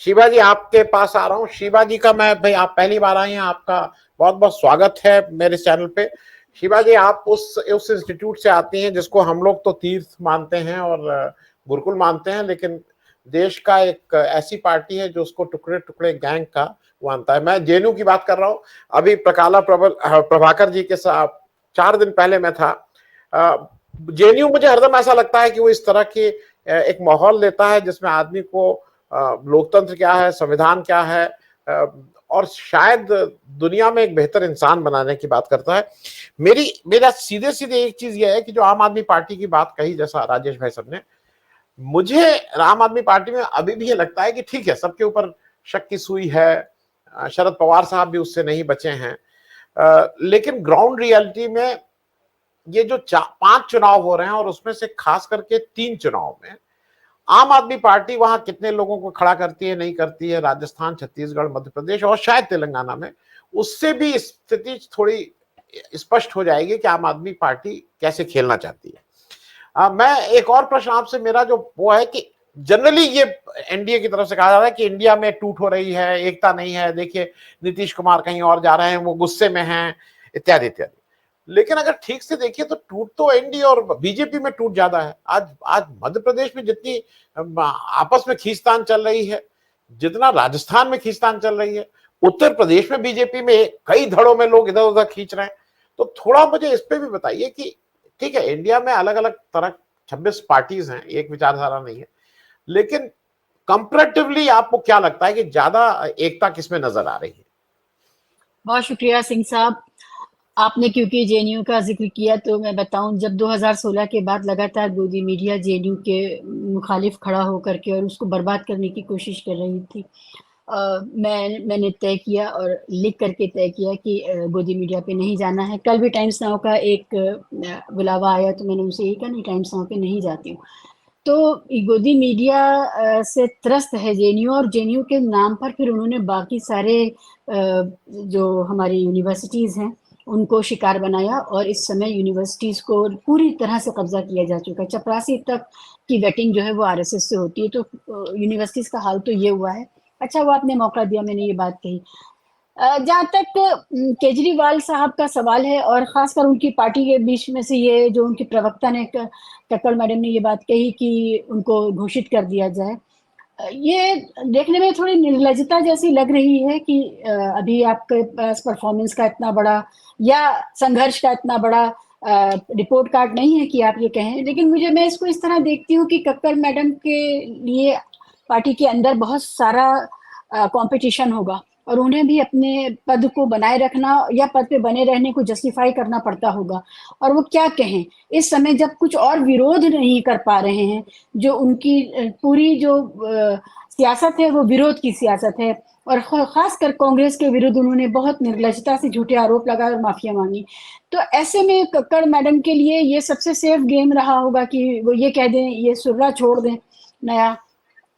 शिवा जी आपके पास आ रहा हूँ। शिवा जी का मैं भाई, आप पहली बार आए हैं, आपका बहुत बहुत स्वागत है मेरे चैनल पे। शिवा जी आप उस इंस्टीट्यूट से आती हैं जिसको हम लोग तो तीर्थ मानते हैं और गुरुकुल मानते हैं, लेकिन देश का एक ऐसी पार्टी है जो उसको टुकड़े टुकड़े गैंग का वो मानता है। मैं जेएनयू की बात कर रहा हूँ। अभी प्रकाला प्रभाकर जी के साथ 4 दिन पहले मैं था। जेएनयू मुझे हरदम ऐसा लगता है कि वो इस तरह की एक माहौल देता है जिसमें आदमी को लोकतंत्र क्या है, संविधान क्या है, और शायद दुनिया में एक बेहतर इंसान बनाने की बात करता है। मेरा सीधे सीधे एक चीज यह है कि जो आम आदमी पार्टी की बात कही, जैसा राजेश भाई साहब ने, मुझे आम आदमी पार्टी में अभी भी ये लगता है कि ठीक है, सबके ऊपर शक की सुई है, शरद पवार साहब भी उससे नहीं बचे हैं, लेकिन ग्राउंड रियलिटी में ये जो 5 चुनाव हो रहे हैं और उसमें से खास करके 3 चुनाव में आम आदमी पार्टी वहां कितने लोगों को खड़ा करती है, नहीं करती है, राजस्थान, छत्तीसगढ़, मध्य प्रदेश और शायद तेलंगाना में, उससे भी स्थिति थोड़ी स्पष्ट हो जाएगी कि आम आदमी पार्टी कैसे खेलना चाहती है। मैं एक और प्रश्न आपसे, मेरा जो वो है कि जनरली ये एनडीए की तरफ से कहा जा रहा है कि इंडिया में टूट हो रही है, एकता नहीं है, देखिए नीतीश कुमार कहीं और जा रहे हैं, वो गुस्से में हैं, इत्यादि इत्यादि। लेकिन अगर ठीक से देखिए तो टूट तो एनडीए और बीजेपी में टूट ज्यादा है। आज आज मध्य प्रदेश में जितनी आपस में खींचतान चल रही है, जितना राजस्थान में खींचतान चल रही है, उत्तर प्रदेश में बीजेपी में कई धड़ों में लोग इधर उधर खींच रहे हैं। तो थोड़ा मुझे इस पे भी बताइए कि ठीक है, इंडिया में अलग अलग तरह 26 पार्टीज हैं, एक विचारधारा नहीं है, लेकिन कंपैरेटिवली आपको क्या लगता है कि ज्यादा एकता किसमें नजर आ रही है? बहुत शुक्रिया सिंह साहब। आपने क्योंकि जेएनयू का जिक्र किया तो मैं बताऊं, जब 2016 के बाद लगातार गोदी मीडिया जेएनयू के मुखालिफ खड़ा होकर के और उसको बर्बाद करने की कोशिश कर रही थी, मैंने तय किया और लिख करके तय किया कि गोदी मीडिया पे नहीं जाना है। कल भी टाइम्स नाउ का एक बुलावा आया तो मैंने उनसे यही कहा, नहीं टाइम्स नाउ पे नहीं जाती हूँ। तो गोदी मीडिया से त्रस्त है जेएनयू, और जेएनयू के नाम पर फिर उन्होंने बाकी सारे जो हमारी यूनिवर्सिटीज़ हैं उनको शिकार बनाया, और इस समय यूनिवर्सिटीज़ को पूरी तरह से कब्जा किया जा चुका है। चपरासी तक की वेटिंग जो है वो आरएसएस से होती है। तो यूनिवर्सिटीज़ का हाल तो ये हुआ है। अच्छा, वो आपने मौका दिया, मैंने ये बात कही। जहाँ तक केजरीवाल साहब का सवाल है, और खासकर उनकी पार्टी के बीच में से ये जो उनकी प्रवक्ता ने, कक्कड़ मैडम ने ये बात कही कि उनको घोषित कर दिया जाए, ये देखने में थोड़ी निर्लजता जैसी लग रही है कि अभी आपके पास परफॉर्मेंस का इतना बड़ा या संघर्ष का इतना बड़ा रिपोर्ट कार्ड नहीं है कि आप ये कहें। लेकिन मैं इसको इस तरह देखती हूँ कि कक्कड़ मैडम के लिए पार्टी के अंदर बहुत सारा कंपटीशन होगा, और उन्हें भी अपने पद को बनाए रखना या पद पे बने रहने को जस्टिफाई करना पड़ता होगा। और वो क्या कहें इस समय जब कुछ और विरोध नहीं कर पा रहे हैं, जो उनकी पूरी जो सियासत है वो विरोध की सियासत है, और खासकर कांग्रेस के विरुद्ध उन्होंने बहुत निर्लजता से झूठे आरोप लगाए और माफिया मांगी। तो ऐसे में कक्कड़ मैडम के लिए ये सबसे सेफ गेम रहा होगा कि वो ये कह दें, ये सुर्रा छोड़ दें नया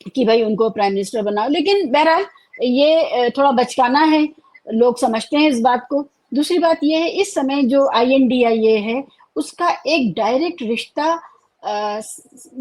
कि भाई उनको प्राइम मिनिस्टर बनाओ। लेकिन बहरहाल ये थोड़ा बचकाना है, लोग समझते हैं इस बात को। दूसरी बात ये है, इस समय जो INDIA है उसका एक डायरेक्ट रिश्ता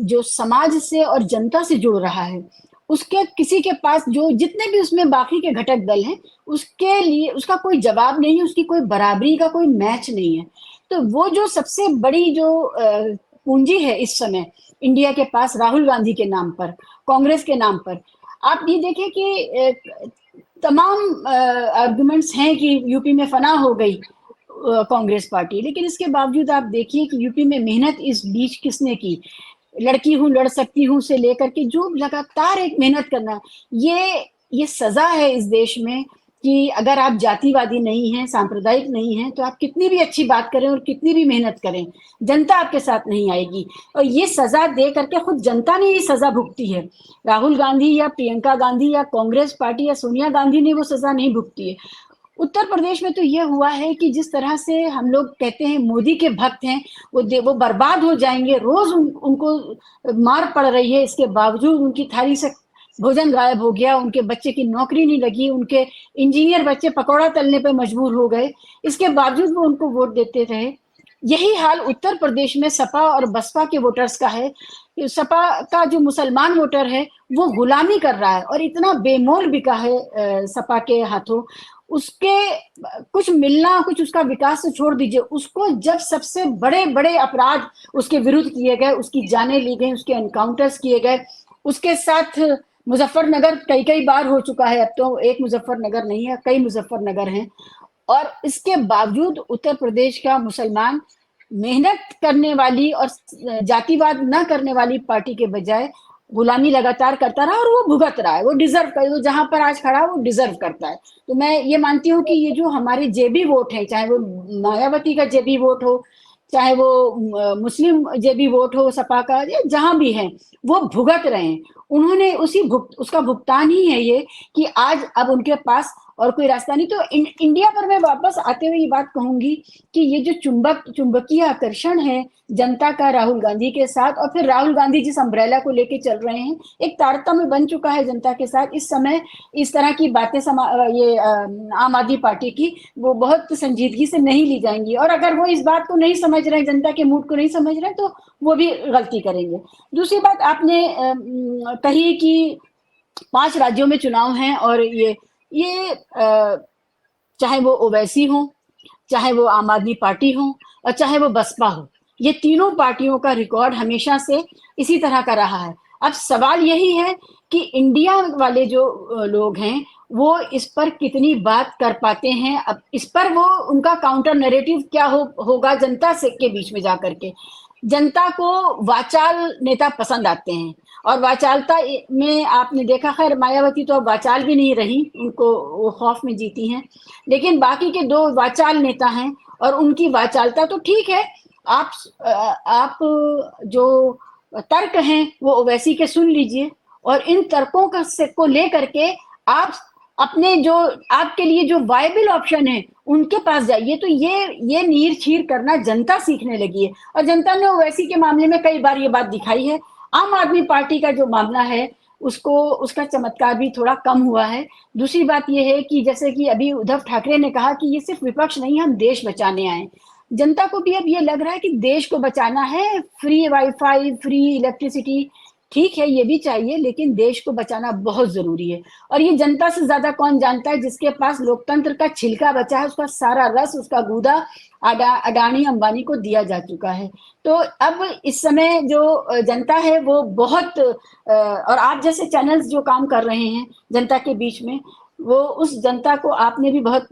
जो समाज से और जनता से जुड़ रहा है। उसके किसी के पास जो जितने भी उसमें बाकी के घटक दल हैं, उसके लिए उसका कोई जवाब नहीं है, उसकी कोई बराबरी का कोई मैच नहीं है। तो वो जो सबसे बड़ी जो पूंजी है इस समय इंडिया के पास, राहुल गांधी के नाम पर, कांग्रेस के नाम पर, आप ये देखिए कि तमाम आर्गुमेंट्स हैं कि यूपी में फना हो गई कांग्रेस पार्टी, लेकिन इसके बावजूद आप देखिए कि यूपी में मेहनत इस बीच किसने की। लड़की हूँ लड़ सकती हूँ से लेकर के जो लगातार एक मेहनत करना, ये सजा है इस देश में कि अगर आप जातिवादी नहीं हैं, सांप्रदायिक नहीं हैं, तो आप कितनी भी अच्छी बात करें और कितनी भी मेहनत करें, जनता आपके साथ नहीं आएगी। और ये सजा दे करके खुद जनता ने ये सजा भुगती है। राहुल गांधी या प्रियंका गांधी या कांग्रेस पार्टी या सोनिया गांधी ने वो सजा नहीं भुगती है। उत्तर प्रदेश में तो ये हुआ है कि जिस तरह से हम लोग कहते हैं मोदी के भक्त हैं, वो बर्बाद हो जाएंगे, रोज उनको मार पड़ रही है, इसके बावजूद उनकी थाली से भोजन गायब हो गया, उनके बच्चे की नौकरी नहीं लगी, उनके इंजीनियर बच्चे पकौड़ा तलने पर मजबूर हो गए, इसके बावजूद वो उनको वोट देते रहे। यही हाल उत्तर प्रदेश में सपा और बसपा के वोटर्स का है। सपा का जो मुसलमान वोटर है वो गुलामी कर रहा है और इतना बेमोल बिका है सपा के हाथों। उसके कुछ मिलना, कुछ उसका विकास तो छोड़ दीजिए, उसको जब सबसे बड़े बड़े अपराध उसके विरुद्ध किए गए, उसकी जानें ली गई, उसके एनकाउंटर्स किए गए, उसके साथ मुजफ्फरनगर कई कई बार हो चुका है, अब तो एक मुजफ्फरनगर नहीं है, कई मुजफ्फरनगर हैं। और इसके बावजूद उत्तर प्रदेश का मुसलमान मेहनत करने वाली और जातिवाद न करने वाली पार्टी के बजाय गुलामी लगातार करता रहा और वो भुगत रहा है, वो डिजर्व कर, वो जहां पर आज खड़ा है वो डिजर्व करता है। तो मैं ये मानती हूँ कि ये जो हमारे जेबी वोट है, चाहे वो मायावती का जेबी वोट हो, चाहे वो मुस्लिम जेबी वोट हो सपा का, जहां भी है, वो भुगत रहे हैं। उन्होंने उसका भुगतान ही है ये कि आज अब उनके पास और कोई रास्ता नहीं। तो इंडिया पर मैं वापस आते हुए ये बात कहूंगी कि ये जो चुंबकीय आकर्षण है जनता का राहुल गांधी के साथ, और फिर राहुल गांधी जिस अम्ब्रेला को लेके चल रहे हैं, एक तारतम्य बन चुका है जनता के साथ। इस समय इस तरह की बातें ये आम आदमी पार्टी की वो बहुत संजीदगी से नहीं ली जाएंगी, और अगर वो इस बात को नहीं समझ रहे हैं, जनता के मूड को नहीं समझ रहे हैं, तो वो भी गलती करेंगे। दूसरी बात आपने कही कि 5 राज्यों में चुनाव हैं और ये चाहे वो ओवैसी हो, चाहे वो आम आदमी पार्टी हो और चाहे वो बसपा हो, ये तीनों पार्टियों का रिकॉर्ड हमेशा से इसी तरह का रहा है। अब सवाल यही है कि इंडिया वाले जो लोग हैं वो इस पर कितनी बात कर पाते हैं। अब इस पर वो उनका काउंटर नैरेटिव क्या होगा जनता से के बीच में जाकर के। जनता को वाचाल नेता पसंद आते हैं, और वाचालता में आपने देखा, खैर मायावती तो अब वाचाल भी नहीं रही, उनको वो खौफ में जीती हैं, लेकिन बाकी के 2 वाचाल नेता हैं और उनकी वाचालता तो ठीक है। आप जो तर्क हैं वो ओवैसी के सुन लीजिए, और इन तर्कों को लेकर के आप अपने जो आपके लिए जो वायबल ऑप्शन है उनके पास जाइए। तो ये नीर छीर करना जनता सीखने लगी है, और जनता ने ओवैसी के मामले में कई बार ये बात दिखाई है। आम आदमी पार्टी का जो मामला है उसका चमत्कार भी थोड़ा कम हुआ है। दूसरी बात यह है कि जैसे कि अभी उद्धव ठाकरे ने कहा कि ये सिर्फ विपक्ष नहीं, हम देश बचाने आए। जनता को भी अब ये लग रहा है कि देश को बचाना है। फ्री वाईफाई, फ्री इलेक्ट्रिसिटी ठीक है, ये भी चाहिए, लेकिन देश को बचाना बहुत जरूरी है। और ये जनता से ज्यादा कौन जानता है, जिसके पास लोकतंत्र का छिलका बचा है, उसका सारा रस, उसका गूदा अडानी अंबानी को दिया जा चुका है। तो अब इस समय जो जनता है वो बहुत और आप जैसे चैनल्स जो काम कर रहे हैं जनता के बीच में, वो उस जनता को आपने भी बहुत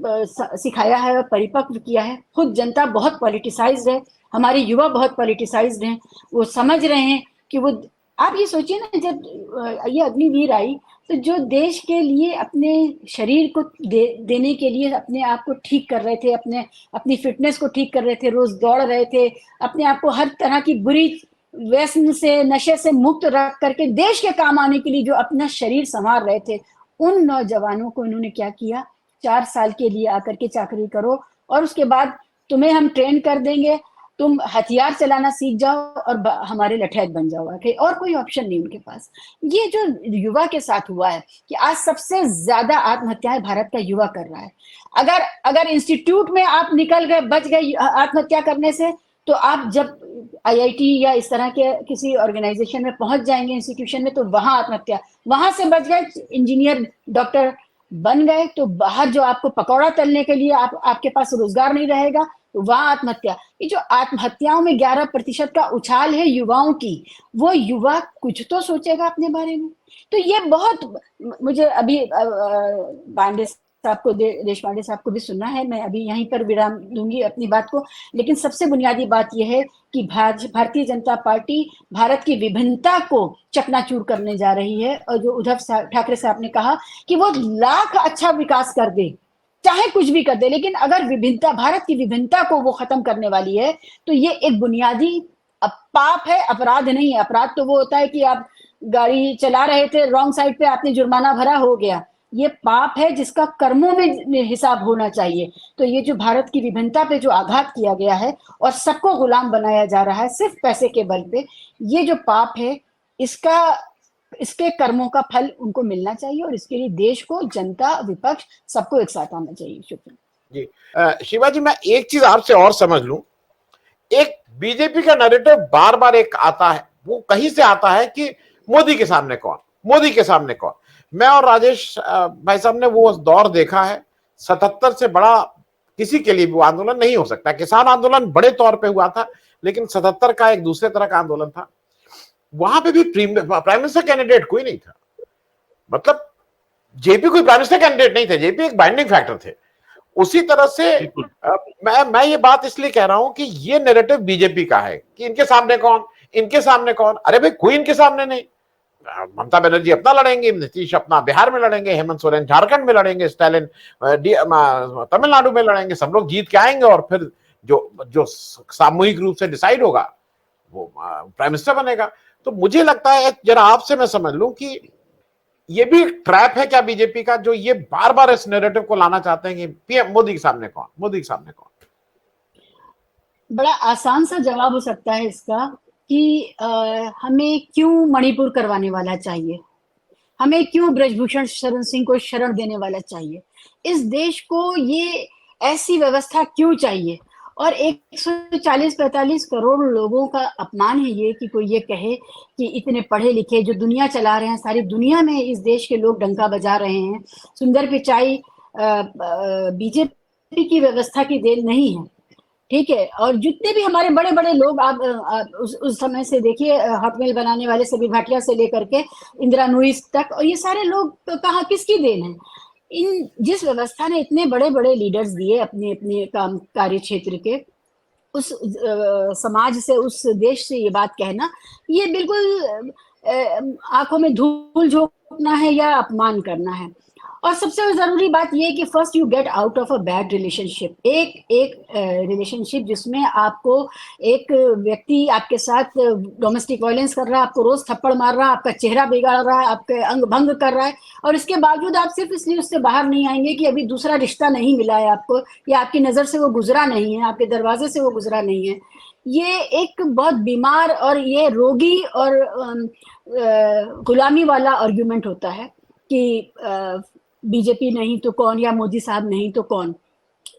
सिखाया है और परिपक्व किया है। खुद जनता बहुत पॉलिटिसाइज्ड है, हमारे युवा बहुत पॉलिटिसाइज्ड हैं। वो समझ रहे हैं कि वो, आप ये सोचिए ना, जब ये अग्निवीर आई तो जो देश के लिए अपने शरीर को देने के लिए अपने आप को ठीक कर रहे थे, अपनी फिटनेस को ठीक कर रहे थे, रोज दौड़ रहे थे, अपने आप को हर तरह की बुरी व्यसन से, नशे से मुक्त रख करके देश के काम आने के लिए जो अपना शरीर संवार रहे थे, उन नौजवानों को इन्होंने क्या किया, 4 साल के लिए आकर के चाकरी करो और उसके बाद तुम्हें हम ट्रेन कर देंगे, तुम हथियार चलाना सीख जाओ और हमारे लठैत बन जाओ। और कोई ऑप्शन नहीं उनके पास। ये जो युवा के साथ हुआ है कि आज सबसे ज्यादा आत्महत्याएं भारत का युवा कर रहा है। अगर इंस्टीट्यूट में आप निकल गए, बच गए आत्महत्या करने से, तो आप जब आईआईटी या इस तरह के किसी ऑर्गेनाइजेशन में पहुंच जाएंगे, इंस्टीट्यूशन में, तो वहां आत्महत्या, वहां से बच गए, इंजीनियर डॉक्टर बन गए, तो बाहर जो आपको पकौड़ा तलने के लिए आपके पास रोजगार नहीं रहेगा, तो वहां आत्महत्या। ये जो आत्महत्याओं में 11% का उछाल है युवाओं की, वो युवा कुछ तो सोचेगा अपने बारे में। तो ये बहुत, मुझे अभी पांडे साहब को, देशपांडे साहब को भी सुनना है, मैं अभी यहीं पर विराम दूंगी अपनी बात को। लेकिन सबसे बुनियादी बात यह है कि भारतीय जनता पार्टी भारत की विभिन्नता को चकनाचूर करने जा रही है। और जो उद्धव ठाकरे साहब ने कहा कि वो लाख अच्छा विकास कर दे, चाहे कुछ भी कर दे, लेकिन अगर विभिन्नता, भारत की विभिन्नता को वो खत्म करने वाली है, तो ये एक बुनियादी पाप है, अपराध नहीं है। अपराध तो वो होता है कि आप गाड़ी चला रहे थे रॉन्ग साइड पे, आपने जुर्माना भरा, हो गया। ये पाप है जिसका कर्मों में हिसाब होना चाहिए। तो ये जो भारत की विभिन्नता पे जो आघात किया गया है और सबको गुलाम बनाया जा रहा है सिर्फ पैसे के बल पे, ये जो पाप है, इसके कर्मों का फल उनको मिलना चाहिए, और इसके लिए देश को, जनता, विपक्ष, सबको एक साथ आना चाहिए। शुक्रिया जी। शिवा जी, मैं एक चीज आपसे और समझ लूं एक बीजेपी का नैरेटिव बार बार एक आता है, वो कहीं से आता है कि मोदी के सामने कौन, मोदी के सामने कौन। मैं और राजेश भाई साहब ने वो दौर देखा है, 77 से बड़ा किसी के लिए भी वो आंदोलन नहीं हो सकता। किसान आंदोलन बड़े तौर पे हुआ था, लेकिन 77 का एक दूसरे तरह का आंदोलन था। वहां पे भी प्राइम मिनिस्टर कैंडिडेट कोई नहीं था, मतलब जेपी कोई प्राइम मिनिस्टर कैंडिडेट नहीं थे, जेपी एक बाइंडिंग फैक्टर थे। उसी तरह से मैं ये बात इसलिए कह रहा हूं कि ये नैरेटिव बीजेपी का है कि इनके सामने कौन, इनके सामने कौन। अरे भाई कोई इनके सामने नहीं। ममता बनर्जी अपना लड़ेंगे, नीतीश अपना बिहार में लड़ेंगे, हेमंत सोरेन झारखंड में लड़ेंगे, स्टालिन तमिलनाडु में लड़ेंगे, सब लोग जीत के आएंगे और फिर जो जो सामूहिक रूप से डिसाइड होगा वो प्राइम मिनिस्टर बनेगा। तो मुझे लगता है, जरा आपसे मैं समझ लूं कि ये भी एक ट्रैप है क्या बीजेपी का, जो ये बार बार इस नैरेटिव को लाना चाहते हैं कि पीएम मोदी के सामने कौन, मोदी के सामने कौन। बड़ा आसान सा जवाब हो सकता है इसका कि हमें क्यों मणिपुर करवाने वाला चाहिए, हमें क्यों ब्रजभूषण शरण सिंह को शरण देने वाला चाहिए, इस देश को ये ऐसी व्यवस्था क्यों चाहिए। और 140-45 करोड़ लोगों का अपमान है ये कि कोई ये कहे कि इतने पढ़े लिखे जो दुनिया चला रहे हैं, सारी दुनिया में इस देश के लोग डंका बजा रहे हैं। सुंदर पिचाई बीजेपी की व्यवस्था की देन नहीं है, ठीक है। और जितने भी हमारे बड़े बड़े लोग आप उस समय से देखिए, हॉटमेल बनाने वाले सभी भाटिया से लेकर के इंदिरा नूइज तक, और ये सारे लोग कहाँ किसकी देन है। इन जिस व्यवस्था ने इतने बड़े बड़े लीडर्स दिए अपने अपने काम कार्य क्षेत्र के, उस समाज से, उस देश से ये बात कहना, ये बिल्कुल आंखों में धूल झोंकना है या अपमान करना है। और सबसे जरूरी बात ये है कि first you get out of a bad relationship. एक रिलेशनशिप जिसमें आपको एक व्यक्ति आपके साथ डोमेस्टिक वायलेंस कर रहा है, आपको रोज थप्पड़ मार रहा है, आपका चेहरा बिगाड़ रहा है, आपके अंग भंग कर रहा है, और इसके बावजूद आप सिर्फ इसलिए उससे बाहर नहीं आएंगे कि अभी दूसरा रिश्ता नहीं मिला है आपको, या आपकी नजर से वो गुजरा नहीं है, आपके दरवाजे से वो गुजरा नहीं है। ये एक बहुत बीमार और ये रोगी और गुलामी वाला आर्ग्यूमेंट होता है कि बीजेपी नहीं तो कौन, या मोदी साहब नहीं तो कौन।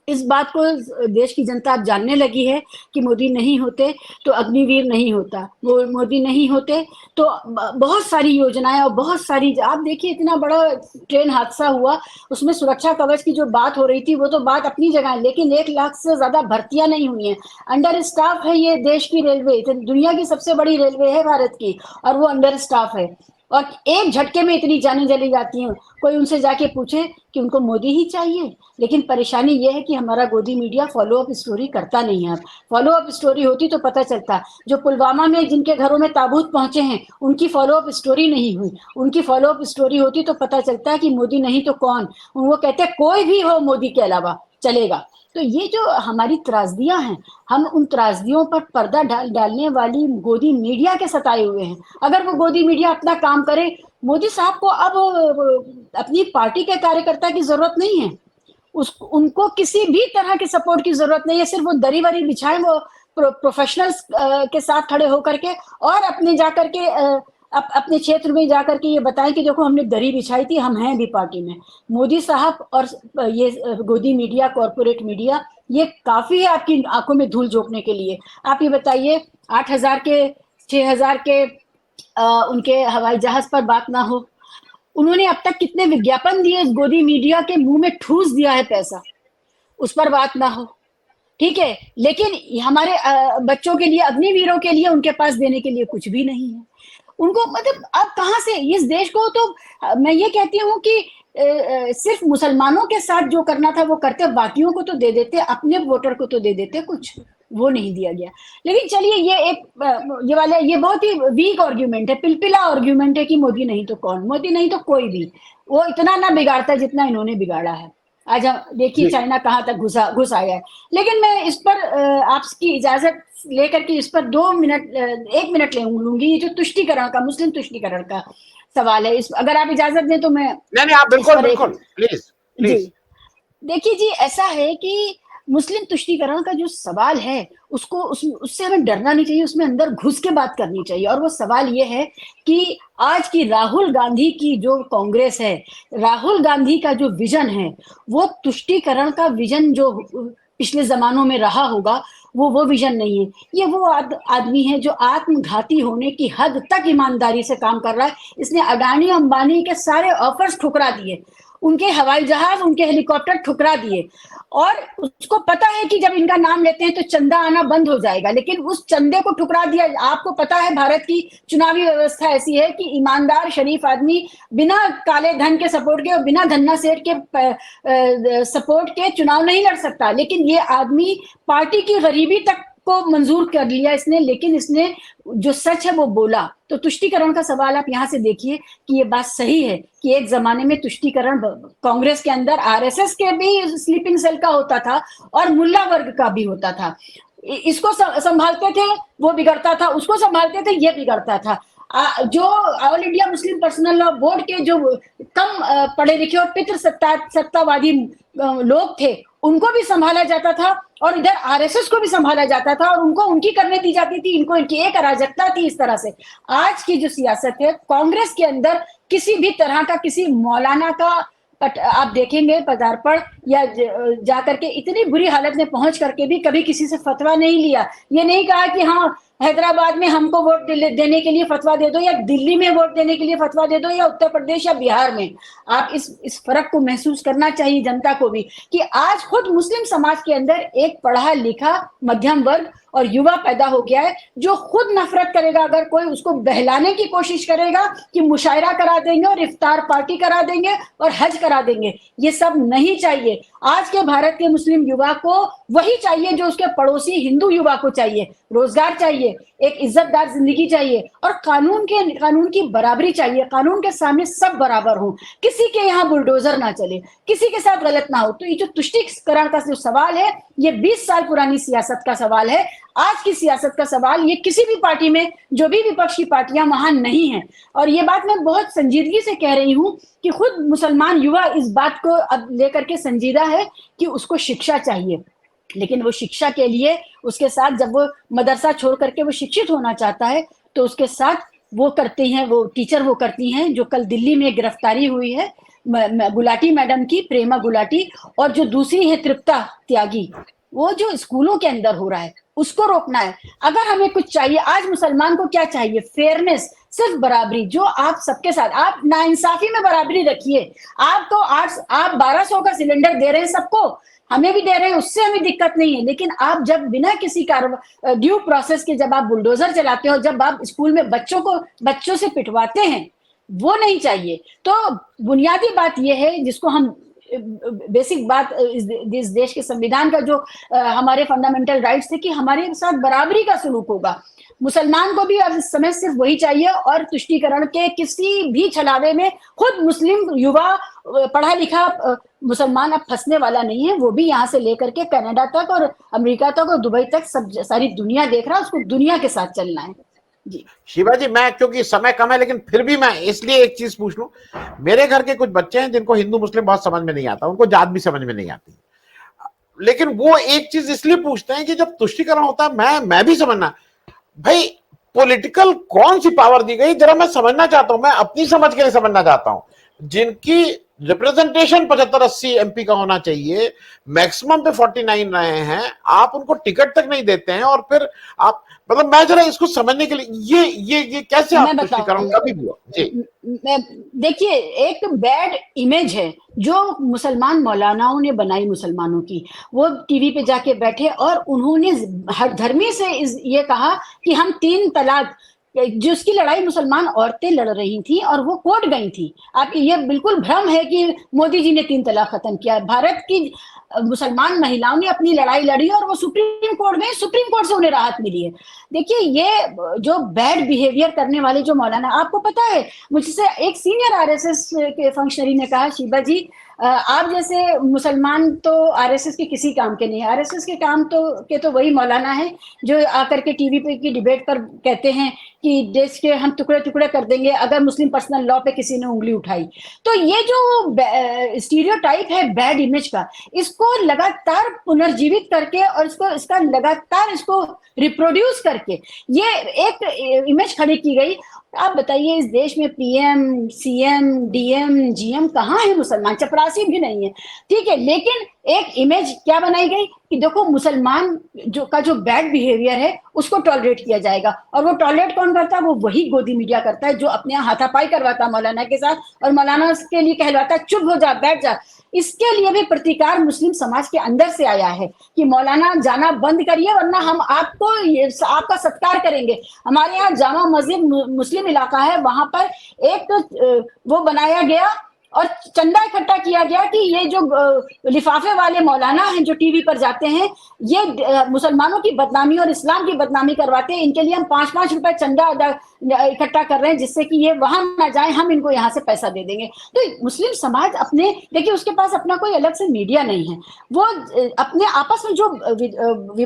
इस बात को देश की जनता अब जानने लगी है कि मोदी नहीं होते तो अग्निवीर नहीं होता, वो मोदी नहीं होते तो बहुत सारी योजनाएं और बहुत सारी, आप देखिए इतना बड़ा ट्रेन हादसा हुआ, उसमें सुरक्षा कवच की जो बात हो रही थी वो तो बात अपनी जगह है, लेकिन 1 लाख से ज्यादा भर्तियां नहीं हुई हैं। अंडर स्टाफ है ये देश की रेलवे, दुनिया की सबसे बड़ी रेलवे है भारत की, और वो अंडर स्टाफ है, और एक झटके में इतनी जानें चली जाती हैं। कोई उनसे जाके पूछे कि उनको मोदी ही चाहिए, लेकिन परेशानी ये है कि हमारा गोदी मीडिया फॉलो अप स्टोरी करता नहीं है। अब फॉलो अप स्टोरी होती तो पता चलता। जो पुलवामा में जिनके घरों में ताबूत पहुंचे हैं उनकी फॉलो अप स्टोरी नहीं हुई, उनकी फॉलो अप स्टोरी होती तो पता चलता है कि मोदी नहीं तो कौन। वो कहते हैं कोई भी हो मोदी के अलावा चलेगा। तो ये जो हमारी त्रासदियां हैं, हम उन त्रासदियों पर पर्दा डालने वाली गोदी मीडिया के सताए हुए हैं। अगर वो गोदी मीडिया अपना काम करे, मोदी साहब को अब अपनी पार्टी के कार्यकर्ता की जरूरत नहीं है, उनको किसी भी तरह की सपोर्ट की जरूरत नहीं है। सिर्फ वो दरी वरी बिछाएं, वो प्रोफेशनल्स के साथ खड़े होकर के, और अपने जाकर के अपने क्षेत्र में जाकर के ये बताएं कि देखो हमने दरी बिछाई थी, हम हैं भी पार्टी में। मोदी साहब और ये गोदी मीडिया, कॉर्पोरेट मीडिया, ये काफी है आपकी आंखों में धूल झोंकने के लिए। आप ये बताइए 8,000 के 6,000 के उनके हवाई जहाज पर बात ना हो, उन्होंने अब तक कितने विज्ञापन दिए, गोदी मीडिया के मुंह में ठूस दिया है पैसा, उस पर बात ना हो, ठीक है। लेकिन हमारे बच्चों के लिए, अग्निवीरों के लिए उनके पास देने के लिए कुछ भी नहीं है उनको। मतलब अब कहां से इस देश को, तो मैं ये कहती हूँ कि सिर्फ मुसलमानों के साथ जो करना था वो करते, बाकियों को तो दे देते, अपने वोटर को तो दे देते, कुछ वो नहीं दिया गया। लेकिन चलिए ये बहुत ही वीक आर्ग्यूमेंट है, पिलपिला आर्ग्यूमेंट है कि मोदी नहीं तो कौन, मोदी नहीं तो कोई भी, वो इतना ना बिगाड़ता जितना इन्होंने बिगाड़ा है। आज हम देखिए चाइना कहाँ तक घुस आया है। लेकिन मैं इस पर आपकी इजाजत लेकर के इस पर 1 मिनट लूंगी। ये जो तुष्टीकरण का, मुस्लिम तुष्टीकरण का सवाल है, इस अगर आप इजाजत दें तो मैं नहीं आप बिल्कुल प्लीज। देखिए जी, ऐसा है कि मुस्लिम तुष्टीकरण का जो सवाल है उससे हमें डरना नहीं चाहिए, उसमें अंदर घुस के बात करनी चाहिए। और वो सवाल ये है कि आज की राहुल गांधी की जो कांग्रेस है, राहुल गांधी का जो विजन है, वो तुष्टीकरण का विजन जो पिछले जमानों में रहा होगा, वो विजन नहीं है। ये वो आदमी है जो आत्मघाती होने की हद तक ईमानदारी से काम कर रहा है। इसने अडानी अंबानी के सारे ऑफर्स ठुकरा दिए, उनके हवाई जहाज, उनके हेलीकॉप्टर ठुकरा दिए, और उसको पता है कि जब इनका नाम लेते हैं तो चंदा आना बंद हो जाएगा, लेकिन उस चंदे को ठुकरा दिया। आपको पता है भारत की चुनावी व्यवस्था ऐसी है कि ईमानदार शरीफ आदमी बिना काले धन के सपोर्ट के और बिना धन्ना सेठ के सपोर्ट के चुनाव नहीं लड़ सकता। लेकिन ये आदमी पार्टी की गरीबी तक को मंजूर कर लिया इसने, लेकिन इसने जो सच है वो बोला। तो तुष्टीकरण का सवाल आप यहाँ से देखिए कि ये बात सही है कि एक जमाने में तुष्टीकरण कांग्रेस के अंदर आरएसएस के भी स्लीपिंग सेल का होता था और मुल्ला वर्ग का भी होता था। इसको संभालते थे वो बिगड़ता था, उसको संभालते थे ये बिगड़ता था। जो all India Muslim personal law board के जो कम पढ़े लिखे और पितृ सत्तावादी लोग थे उनको भी संभाला जाता था, और इधर आरएसएस को भी संभाला जाता था, और उनको उनकी करने दी जाती थी। इनको इनकी एक अराजकता थी इस तरह से। आज की जो सियासत है कांग्रेस के अंदर, किसी भी तरह का किसी मौलाना का आप देखेंगे पदार्पण या जाकर के इतनी बुरी हालत में पहुंच करके भी कभी किसी से फतवा नहीं लिया। ये नहीं कहा कि हाँ हैदराबाद में हमको वोट देने के लिए फतवा दे दो, या दिल्ली में वोट देने के लिए फतवा दे दो, या उत्तर प्रदेश या बिहार में। आप इस फर्क को महसूस करना चाहिए जनता को भी कि आज खुद मुस्लिम समाज के अंदर एक पढ़ा लिखा मध्यम वर्ग और युवा पैदा हो गया है जो खुद नफरत करेगा अगर कोई उसको बहलाने की कोशिश करेगा कि मुशायरा करा देंगे और इफ्तार पार्टी करा देंगे और हज करा देंगे। ये सब नहीं चाहिए। आज के भारत के मुस्लिम युवा को वही चाहिए जो उसके पड़ोसी हिंदू युवा को चाहिए। रोजगार चाहिए, एक इज्जतदार जिंदगी चाहिए, और कानून की बराबरी चाहिए। कानून के सामने सब बराबर हो, किसी के यहाँ बुलडोजर ना चले, किसी के साथ गलत ना हो। तो ये जो तुष्टीकरण का जो सवाल है ये 20 साल पुरानी सियासत का सवाल है। आज की सियासत का सवाल ये किसी भी पार्टी में जो भी विपक्ष की पार्टियां वहां नहीं है। और ये बात मैं बहुत संजीदगी से कह रही हूं कि खुद मुसलमान युवा इस बात को अब लेकर के संजीदा है कि उसको शिक्षा चाहिए। लेकिन वो शिक्षा के लिए उसके साथ जब वो मदरसा छोड़ करके वो शिक्षित होना चाहता है तो उसके साथ वो करते हैं, वो टीचर वो करती हैं जो कल दिल्ली में गिरफ्तारी हुई है गुलाटी मैडम की, प्रेमा गुलाटी, और जो दूसरी है तृप्ता त्यागी। वो जो स्कूलों के अंदर हो रहा है उसको रोकना है। अगर हमें कुछ चाहिए, आज मुसलमान को क्या चाहिए? फेयरनेस, सिर्फ बराबरी। जो आप सबके साथ, आप नाइंसाफी में बराबरी रखिए। आप तो आप 1200 का सिलेंडर दे रहे हैं सबको, हमें भी दे रहे हैं, उससे हमें दिक्कत नहीं है। लेकिन आप जब बिना किसी ड्यू प्रोसेस के जब आप बुलडोजर चलाते हो, जब आप स्कूल में बच्चों से पिटवाते हैं, वो नहीं चाहिए। तो बुनियादी बात यह है जिसको हम बेसिक बात इस देश के संविधान का जो हमारे फंडामेंटल राइट्स थे कि हमारे साथ बराबरी का सलूक होगा। मुसलमान को भी अब इस समय सिर्फ वही चाहिए। और तुष्टीकरण के किसी भी छलावे में खुद मुस्लिम युवा पढ़ा लिखा मुसलमान अब फंसने वाला नहीं है। वो भी यहाँ से लेकर के कनाडा तक और अमेरिका तक और दुबई तक सब सारी दुनिया देख रहा है, उसको दुनिया के साथ चलना है। जी शिवा जी, मैं क्योंकि समय कम है लेकिन फिर भी मैं इसलिए एक चीज पूछ लूं। मेरे घर के कुछ बच्चे हैं जिनको हिंदू मुस्लिम बहुत समझ में नहीं आता, उनको जात भी समझ में नहीं आती, लेकिन वो एक चीज इसलिए पूछते हैं कि जब तुष्टीकरण होता है मैं भी समझना, भाई पॉलिटिकल कौन सी पावर दी गई जरा मैं समझना चाहता हूं। मैं अपनी समझ के लिए समझना चाहता हूं। जिनकी रिप्रेजेंटेशन 75-80 एमपी का होना चाहिए, मैक्सिमम पे 49 रहे हैं, आप उनको टिकट तक नहीं देते हैं। और फिर आप मतलब मैं जरा इसको समझने के लिए ये कैसे आप तुष्टीकरण कभी हुआ? जी देखिए, एक बैड इमेज है जो मुसलमान मौलानाओं ने बनाई मुसलमानों की। वो टीवी पे जाके बैठे और उन्होंने हर धर्मी से ये कहा कि हम 3 तलाक, जिसकी लड़ाई मुसलमान औरतें लड़ रही थी और वो कोर्ट गई थी। आप ये बिल्कुल भ्रम है कि मोदी जी ने 3 तलाक खत्म किया। भारत की मुसलमान महिलाओं ने अपनी लड़ाई लड़ी और वो सुप्रीम कोर्ट में, सुप्रीम कोर्ट से उन्हें राहत मिली है। देखिए, ये जो बैड बिहेवियर करने वाले जो मौलाना, आपको पता है मुझसे एक सीनियर आरएसएस के फंक्शनरी ने कहा, शिवा जी आप जैसे मुसलमान तो आरएसएस के किसी काम के नहीं है। आरएसएस के काम तो वही मौलाना है जो आकर के टीवी पे की डिबेट पर कहते हैं कि देश के हम टुकड़े टुकड़े कर देंगे अगर मुस्लिम पर्सनल लॉ पे किसी ने उंगली उठाई। तो ये जो स्टीरियोटाइप है बैड इमेज का, इसको लगातार पुनर्जीवित करके और इसका लगातार इसको रिप्रोड्यूस करके ये एक इमेज खड़ी की गई। आप बताइए, इस देश में पीएम, सीएम, डीएम, जीएम कहाँ है मुसलमान? चपरासी भी नहीं है, ठीक है। लेकिन एक इमेज क्या बनाई गई कि देखो मुसलमान जो बैड बिहेवियर है उसको टॉलरेट किया जाएगा, और वो टॉलरेट कौन करता है? वो वही गोदी मीडिया करता है जो अपने यहाँ हाथापाई करवाता है मौलाना के साथ, और मौलाना के लिए कहलवाता है चुप हो जा, बैठ जा। इसके लिए भी प्रतिकार मुस्लिम समाज के अंदर से आया है कि मौलाना जाना बंद करिए वरना हम आपको आपका सत्कार करेंगे। हमारे यहाँ जामा मस्जिद मुस्लिम इलाका है, वहां पर एक वो बनाया गया और चंदा इकट्ठा किया गया कि ये जो लिफाफे वाले मौलाना हैं जो टीवी पर जाते हैं, ये मुसलमानों की बदनामी और इस्लाम की बदनामी करवाते हैं, इनके लिए हम 5-5 रुपए चंदा इकट्ठा कर रहे हैं जिससे कि ये वहां ना जाए, हम इनको यहाँ से पैसा दे देंगे। तो मुस्लिम समाज अपने, देखिए उसके पास अपना कोई अलग से मीडिया नहीं है, वो अपने आपस में जो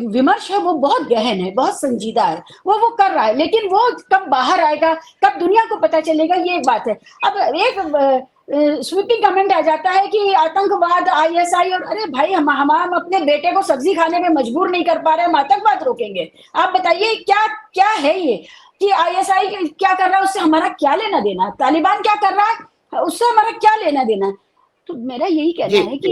विमर्श है वो बहुत गहन है, बहुत संजीदा है, वो कर रहा है, लेकिन वो कब बाहर आएगा, कब दुनिया को पता चलेगा, ये एक बात है। अब एक स्वीपिंग कमेंट आ जाता है कि आतंकवाद, आईएसआई, और अरे भाई हम अपने बेटे को सब्जी खाने में मजबूर नहीं कर पा रहे, हम आतंकवाद रोकेंगे? आप बताइए क्या क्या है ये कि आईएसआई क्या कर रहा है, उससे हमारा क्या लेना देना? तालिबान क्या कर रहा है, उससे हमारा क्या लेना देना? तो मेरा यही कहना है कि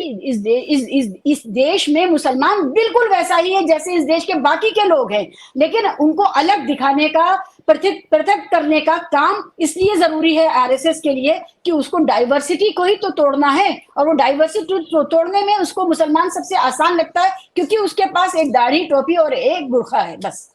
इस देश में मुसलमान बिल्कुल वैसा ही है जैसे इस देश के बाकी के लोग हैं, लेकिन उनको अलग दिखाने का, पृथक करने का काम इसलिए जरूरी है आरएसएस के लिए कि उसको डाइवर्सिटी को ही तो तोड़ना है, और वो डाइवर्सिटी तोड़ने में उसको मुसलमान सबसे आसान लगता है क्योंकि उसके पास एक दाढ़ी, टोपी और एक बुर्का है, बस।